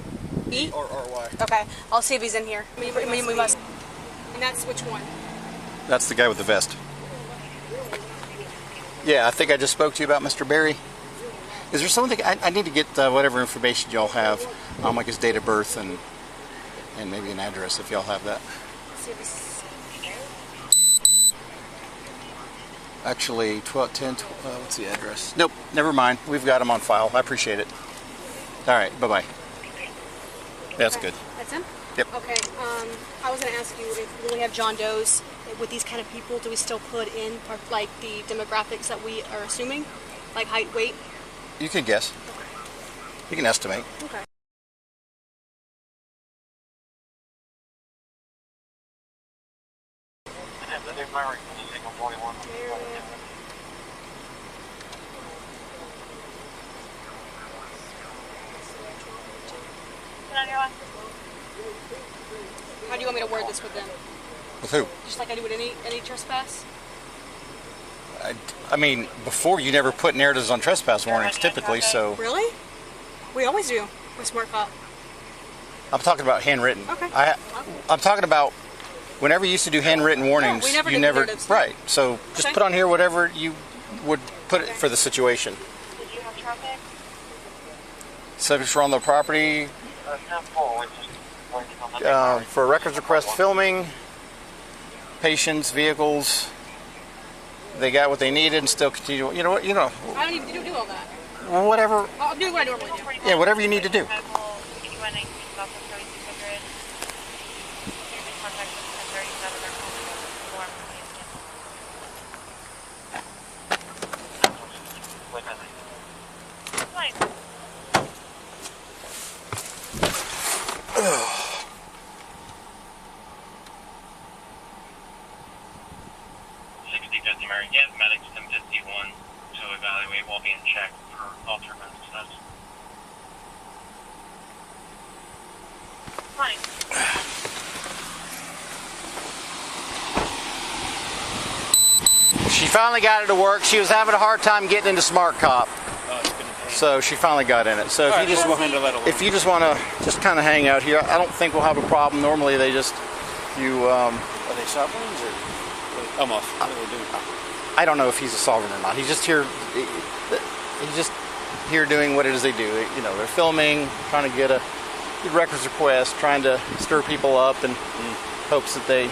E? R-R-Y. Okay, I'll see if he's in here. We must. And that's which one? That's the guy with the vest. Yeah, I think I just spoke to you about Mr. Berry. Is there something I need to get whatever information y'all have, like his date of birth and maybe an address if y'all have that. Actually, 1210. What's the address? Nope, never mind. We've got him on file. I appreciate it. All right, bye-bye. That's good. That's him? Yep. Okay. I was going to ask you if when we have John Doe's with these kind of people, do we still put in like the demographics that we are assuming, like height, weight? You can guess. You can estimate. Okay. How do you want me to word this with them? With who? Just like I do with any trespass? I mean, before you never put narratives on trespass warnings typically, so... Really? We always do with Smart Cop. I'm talking about handwritten. Okay. I'm talking about whenever you used to do handwritten warnings, we never you did never... narratives. Right, so just Okay. put on here whatever you would put it for the situation. Did you have traffic? Subjects were on the property for records request filming, patients, vehicles. They got what they needed and still continue. You know what? You know. I don't even do all that. Whatever. I'm doing what I normally do. Yeah, whatever you need to do. Marion, you have medics 1051 to evaluate while being checked for alternatives. Fine. She finally got it to work. She was having a hard time getting into Smart Cop. So she finally got in it. So if you just want to just kind of hang out here, I don't think we'll have a problem. Normally they just Are they sovereigns or? I'm off. What do they do? I don't know if he's a sovereign or not. He's just here. He's just here doing what it is they do. You know, they're filming, trying to get a records request, trying to stir people up, and hopes that they,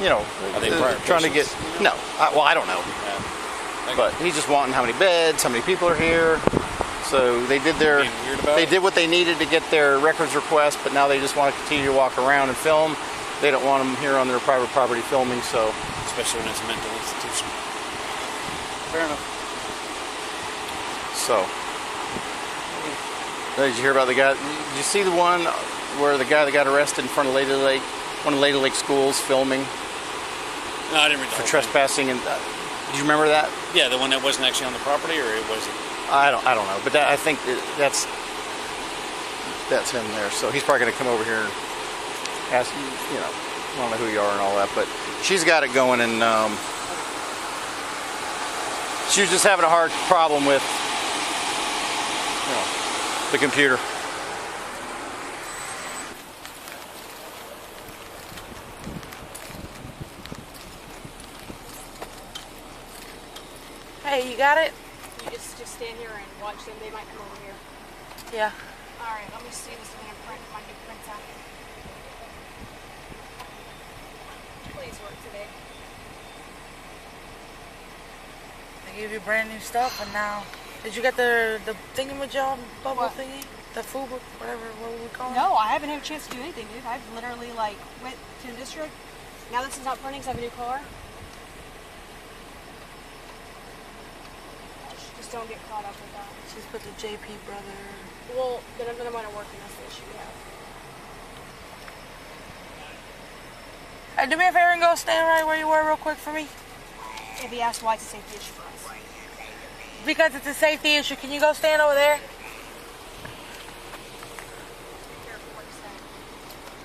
you know, Are they trying to get. No, I don't know. Yeah. But he's just wanting how many beds, how many people are here. So they did what they needed to get their records request, but now they just want to continue to walk around and film. They don't want them here on their private property filming, so. Especially when it's a mental institution. Fair enough. So. Did you hear about the guy? Did you see the one where the guy that got arrested in front of Lady Lake, one of Lady Lake schools, filming? No, I didn't read the for whole trespassing. And do you remember that? Yeah, the one that wasn't actually on the property, or it wasn't. I don't know, but I think that's him there. So he's probably going to come over here and ask you. You know, I don't know who you are and all that, but she's got it going, and she was just having a hard problem with, you know, the computer. Hey, you got it? You just stand here and watch them. They might come over here. Yeah. All right, let me see this thing and print my new prints out. Please work today. They gave you brand new stuff, and now did you get the thingamajig bubble What? thingy? The FUBU, whatever, what would we call it? No, I haven't had a chance to do anything, dude. I've literally like went to the district. Now this is not printing because I have a new car. Just don't get caught up with that. She's put the JP brother. Well, then I'm going to work and that's the issue we have. Hey, do me a favor and go stand right where you were real quick for me. If he asks why it's a safety issue for us. Because it's a safety issue. Can you go stand over there?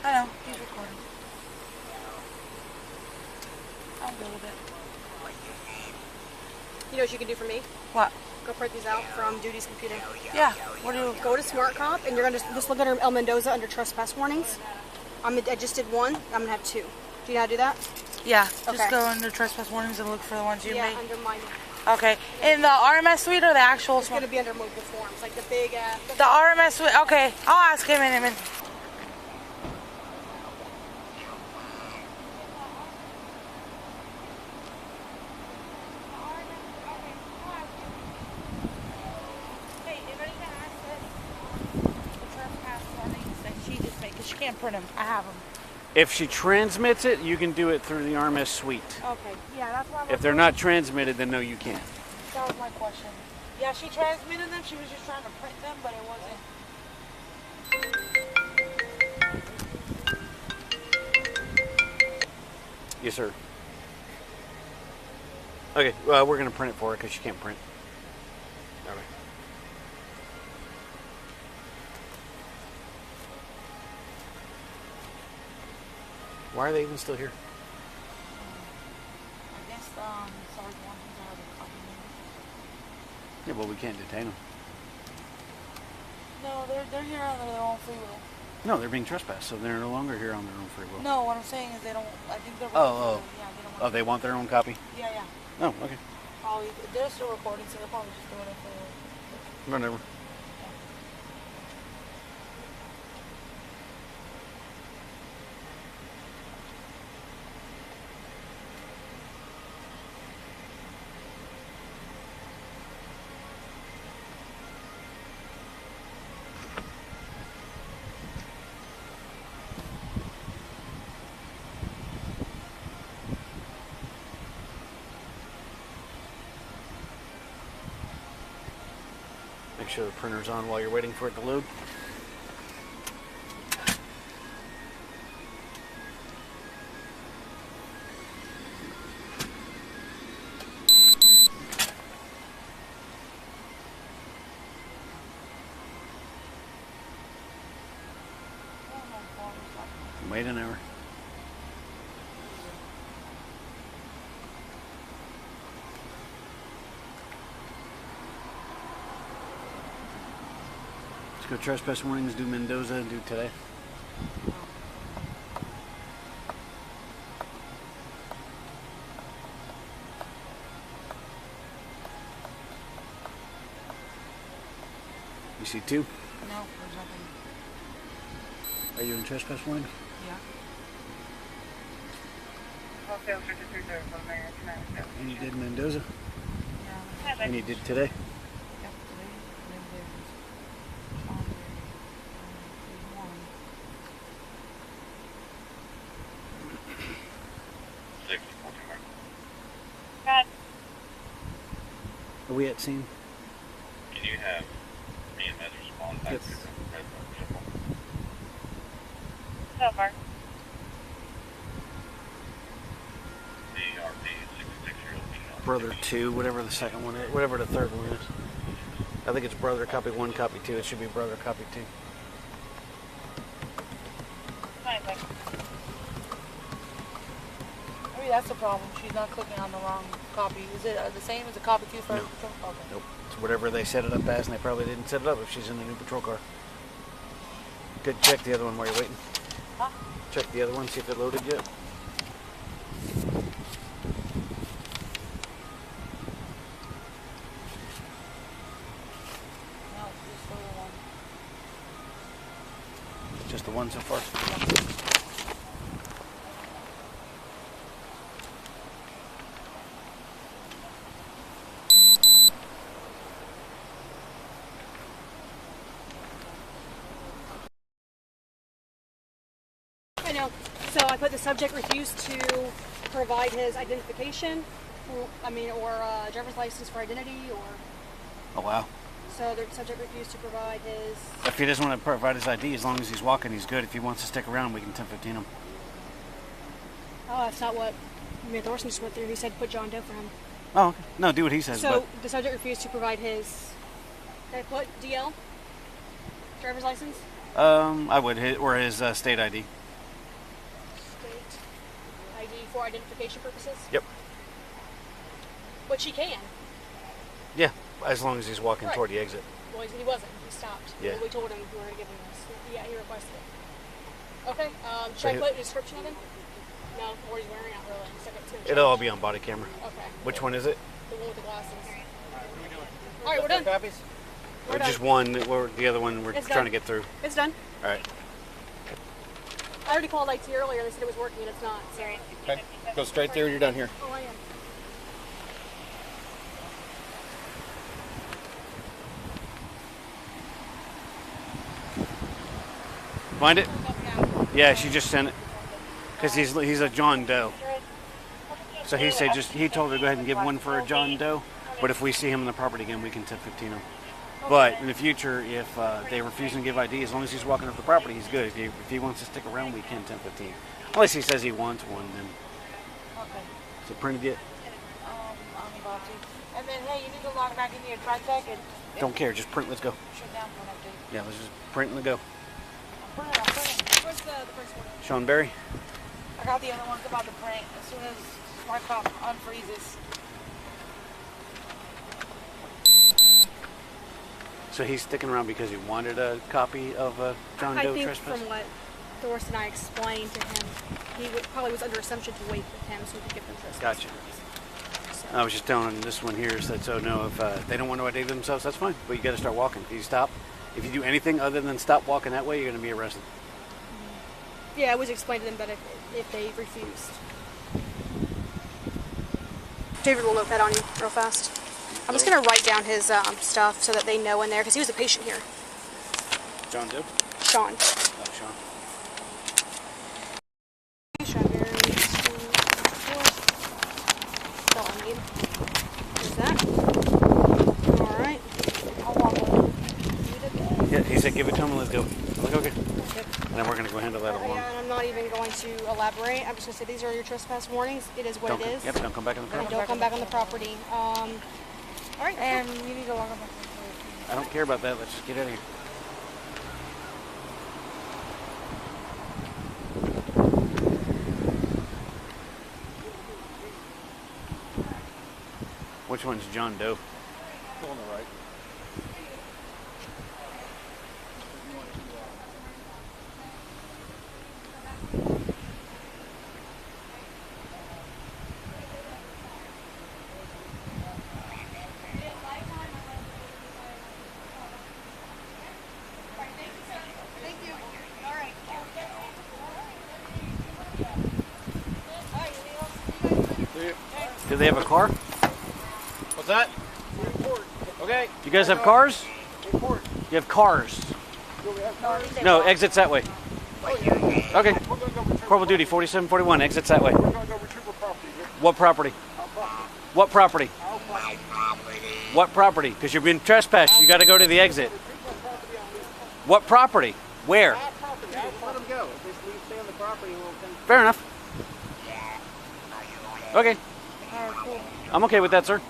I know, he's recording. I'll go with it. You know what you can do for me? What? Go print these out from Duty's computer. Yeah. What do you go to Smart Comp and you're gonna just look under El Mendoza under trespass warnings. I just did one. I'm gonna have two. Do you know how to do that? Yeah. Okay. Just go under trespass warnings and look for the ones you made. Yeah, under mine. Okay. In the RMS suite or the actual? It's gonna be under mobile forms, like the big. The RMS suite. Okay. I'll ask him in a minute. She can't print them. I have them. If she transmits it, you can do it through the RMS suite. Okay. Yeah, that's why. If they're not transmitted, then no, you can't. That was my question. Yeah, she transmitted them. She was just trying to print them, but it wasn't. Yes, sir. Okay, well, we're going to print it for her because she can't print. All right. Why are they even still here? I guess Sarge wants to have a copy. Yeah, well, we can't detain them. No, they're here on their own free will. No, they're being trespassed, so they're no longer here on their own free will. No, what I'm saying is they don't. I think they're. Oh. Yeah, they don't want. Oh, they want their own copy? Yeah, yeah. Oh, okay. Probably they're still recording, so they're probably just doing it for. Whatever. Make sure the printer's on while you're waiting for it to load. Wait an hour. Let's go trespass warnings, do Mendoza, do today. You see two? No, there's nothing. Are you in trespass warning? Yeah. And you did Mendoza? Yeah. And you did today? Yep, today. Are we at scene? Can you have me and Mez respond back Yep. to the red button symbol? So far. DRP, 66-year-old female. Brother 2, whatever the second one is, whatever the third one is. I think it's brother copy 1, copy 2. It should be brother copy 2. Maybe that's the problem. She's not clicking on the wrong copy. Is it the same as a copy 2 for? No. Okay. Nope. It's whatever they set it up as, and they probably didn't set it up if she's in the new patrol car. Good. Check the other one while you're waiting. Huh? Check the other one, see if it loaded yet. know. So I put the subject refused to provide his identification, or driver's license for identity, or. Oh, wow. So the subject refused to provide his. If he doesn't want to provide his ID, as long as he's walking, he's good. If he wants to stick around, we can 1015 him. Oh, that's not what Thorson just went through. He said put John Doe for him. Oh, okay. No, do what he says. So the subject refused to provide his. Did I put DL? Driver's license? I would hit or his state ID. State ID for identification purposes? Yep. Which he can. Yeah, as long as he's walking toward the exit. Well, he wasn't. He stopped. Yeah. We told him we were going to give him this. Yeah, he requested it. Okay. Should I put a description of him? No, what he's wearing, not really. It'll all be on body camera. Okay. Which one is it? The one with the glasses. All right, we're done. Copies? Or just one, or the other one we're trying to get through? It's done. All right. I already called IT earlier. They said it was working, and it's not. Sorry. Okay. Go straight there and you're done here. Oh, I am. Find it? Yeah, she just sent it. Because he's a John Doe. So he said he told her to go ahead and give one for a John Doe. But if we see him on the property again, we can 1015 him. But in the future, if they refuse to give ID, as long as he's walking off the property, he's good. If he wants to stick around, we can 1015. Unless he says he wants one, then. Okay. So printed it. I'm about to. And then, hey, you need to log back into your TriTech and. Don't care, just print. Let's go. Shut down for an update. Yeah, let's just print and go. I'm putting it. What's the first one? Sean Berry. I got the other ones about the print as soon as my cop unfreezes. So he's sticking around because he wanted a copy of John Doe I think trespass? from what Thorson and I explained to him, he probably was under assumption to wait with him so he could give them trespass. Gotcha. I was just telling him this one here said, so no, if they don't want to ID themselves, that's fine. But you got to start walking. If you stop, if you do anything other than stop walking that way, you're going to be arrested. Yeah, I was explaining to them that if they refused. David will note that on you real fast. I'm just going to write down his stuff so that they know in there, because he was a patient here. John Doe? Sean. Oh, Sean. That's all I need. There's that. Alright. Yeah, he said give it to him and let's go. I'm like, okay. And then we're going to go handle that alone. Yeah, and I'm not even going to elaborate. I'm just going to say these are your trespass warnings. It is what it is. Yep, don't come back on the property. And don't come back on the property. All right. And you need to log on. I don't care about that. Let's just get out of here. Which one's John Doe? On the right. Do they have a car? What's that? Okay. You guys have cars? You have cars. No, exits that way. Okay. Corporal duty, 4741, exits that way. What property? What property? What property? Because you're being trespassed. You got to go to the exit. What property? Where? Let them go. If they stay on the property, we'll Fair enough. Okay. I'm okay with that, sir.